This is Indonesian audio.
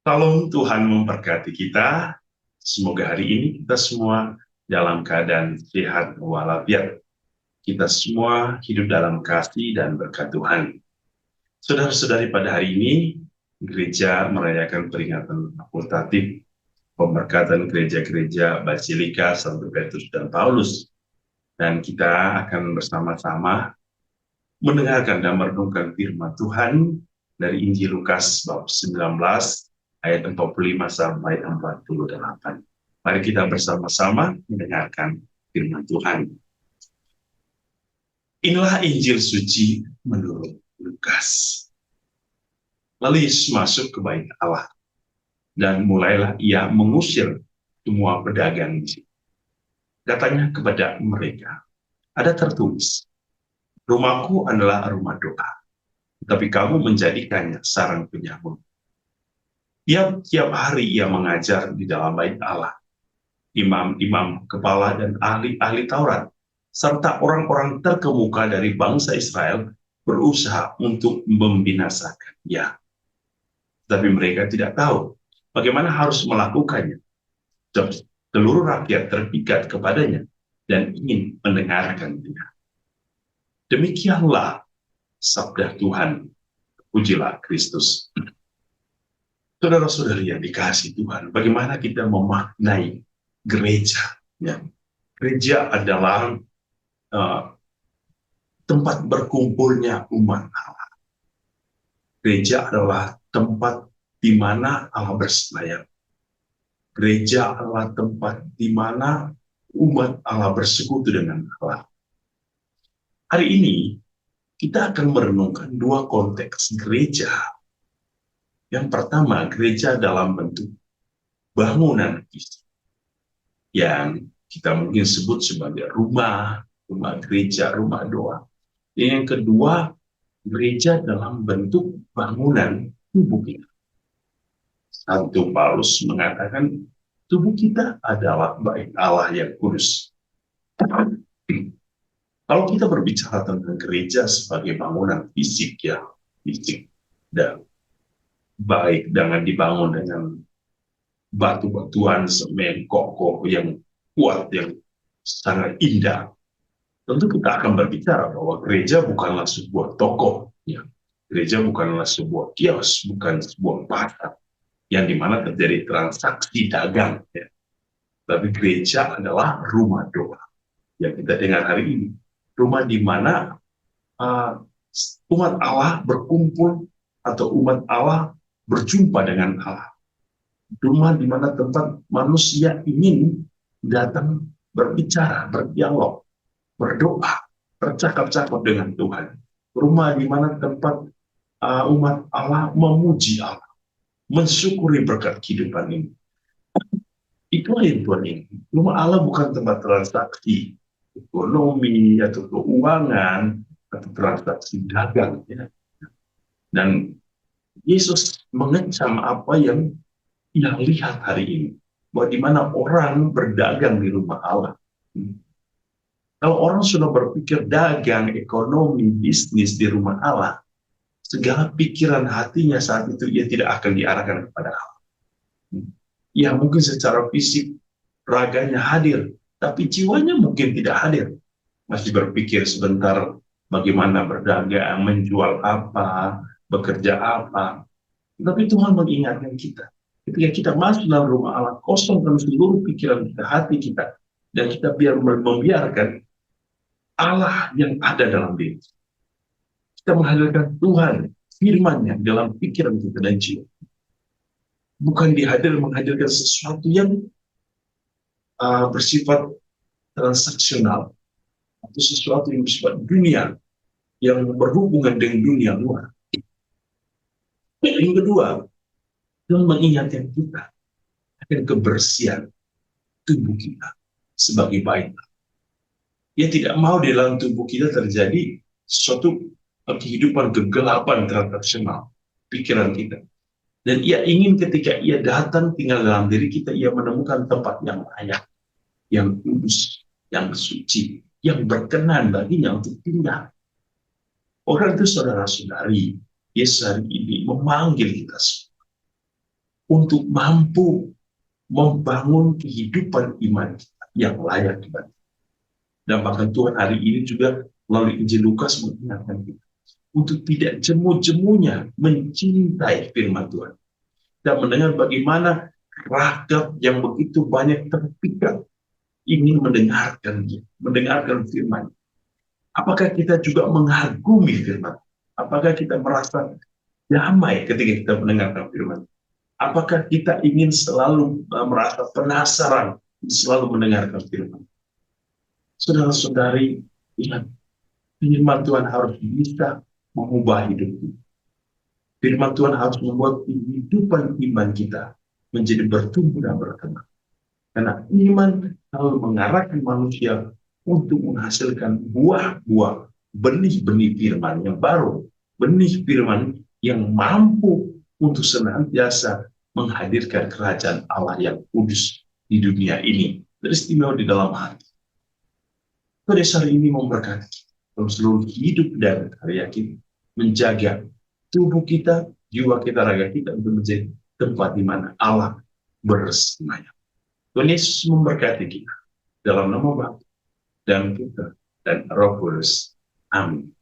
Salam Tuhan memberkati kita. Semoga hari ini kita semua dalam keadaan sehat walafiat. Kita semua hidup dalam kasih dan berkat Tuhan. Saudara-saudari, pada hari ini gereja merayakan peringatan fakultatif pemberkatan gereja-gereja Basilika, Santo Petrus dan Paulus. Dan kita akan bersama-sama mendengarkan dan merenungkan firman Tuhan dari Injil Lukas bab 19 ayat 45 sampai 48. Mari kita bersama-sama mendengarkan firman Tuhan. Inilah Injil suci menurut Lukas. Lalu Yesus masuk ke bait Allah dan mulailah ia mengusir semua pedagang. Katanya kepada mereka, ada tertulis, rumahku adalah rumah doa, tapi kamu menjadikannya sarang penyamun. Tiap hari ia mengajar di dalam bait Allah. Imam-imam kepala dan ahli-ahli Taurat, serta orang-orang terkemuka dari bangsa Israel berusaha untuk membinasakannya. Tapi mereka tidak tahu bagaimana harus melakukannya. Seluruh rakyat terpikat kepadanya dan ingin mendengarkannya. Demikianlah sabda Tuhan. Pujilah Kristus. Saudara-saudari yang dikasihi Tuhan, bagaimana kita memaknai gereja? Ya. Gereja adalah tempat berkumpulnya umat Allah. Gereja adalah tempat di mana Allah bersemayam. Gereja adalah tempat di mana umat Allah bersekutu dengan Allah. Hari ini kita akan merenungkan dua konteks gereja. Yang pertama, gereja dalam bentuk bangunan fisik yang kita mungkin sebut sebagai rumah gereja, rumah doa. Yang kedua, gereja dalam bentuk bangunan tubuh kita. Santo Paulus mengatakan tubuh kita adalah bait Allah yang kudus. Kalau kita berbicara tentang gereja sebagai bangunan fisik, ya fisik dan baik, jangan dibangun dengan batu-batuan semen kokoh yang kuat, yang sangat indah. Tentu kita akan berbicara bahwa gereja bukanlah sebuah toko, ya. Gereja bukanlah sebuah kios, bukan sebuah pasar yang dimana terjadi transaksi dagang, ya. Tapi gereja adalah rumah doa yang kita dengar hari ini, rumah di mana umat Allah berkumpul atau umat Allah berjumpa dengan Allah. Rumah di mana tempat manusia ingin datang berbicara, berdialog, berdoa, bercakap-cakap dengan Tuhan. Rumah di mana tempat umat Allah memuji Allah, mensyukuri berkat kehidupan ini. Itulah yang Tuhan ingin. Rumah Allah bukan tempat transaksi ekonomi atau keuangan atau transaksi dagang. Ya. Dan Yesus mengecam apa yang ia lihat hari ini, bahwa di mana orang berdagang di rumah Allah. Kalau orang sudah berpikir dagang, ekonomi, bisnis di rumah Allah, segala pikiran hatinya saat itu ia tidak akan diarahkan kepada Allah. Ya mungkin secara fisik raganya hadir, tapi jiwanya mungkin tidak hadir. Masih berpikir sebentar bagaimana berdagang, menjual apa, bekerja apa. Tapi Tuhan mengingatkan kita, ketika kita masuk dalam rumah Allah, kosongkan seluruh pikiran kita, hati kita, dan kita membiarkan Allah yang ada dalam diri. Kita menghadirkan Tuhan, firman-Nya dalam pikiran kita dan jiwa. Bukan menghadirkan sesuatu yang bersifat transaksional, atau sesuatu yang bersifat dunia, yang berhubungan dengan dunia luar. Yang kedua, Tuhan mengingatkan kita akan kebersihan tubuh kita sebagai bait. Ia tidak mau di dalam tubuh kita terjadi suatu kehidupan kegelapan transaksional pikiran kita. Dan ia ingin ketika ia datang tinggal dalam diri kita, ia menemukan tempat yang layak, yang kudus, yang suci, yang berkenan baginya untuk tinggal. Orang itu saudara-saudari, Yesus hari ini memanggil kita semua untuk mampu membangun kehidupan iman kita yang layak dibangun. Dan bahkan Tuhan hari ini juga melalui Injil Lukas mengingatkan kita untuk tidak jemu-jemunya mencintai firman Tuhan dan mendengar bagaimana rakyat yang begitu banyak terpikat ingin mendengarkan dia, mendengarkan firman. Apakah kita juga mengagumi firman? Apakah kita merasa damai ketika kita mendengarkan firman? Apakah kita ingin selalu merasa penasaran selalu mendengarkan firman? Saudara-saudari, ingat, firman Tuhan harus bisa mengubah hidup kita. Firman Tuhan harus membuat kehidupan iman kita menjadi bertumbuh dan berkembang. Karena iman selalu mengarahkan manusia untuk menghasilkan buah-buah, benih-benih firman yang baru, benih firman yang mampu untuk senantiasa menghadirkan kerajaan Allah yang kudus di dunia ini, teristimewa di dalam hati. Pada hari ini memberkati dalam seluruh hidup dan karya kita, menjaga tubuh kita, jiwa kita, raga kita untuk menjadi tempat di mana Allah bersemayam. Tuhan Yesus memberkati kita dalam nama Bapa dan Putra dan Roh Kudus. Amin.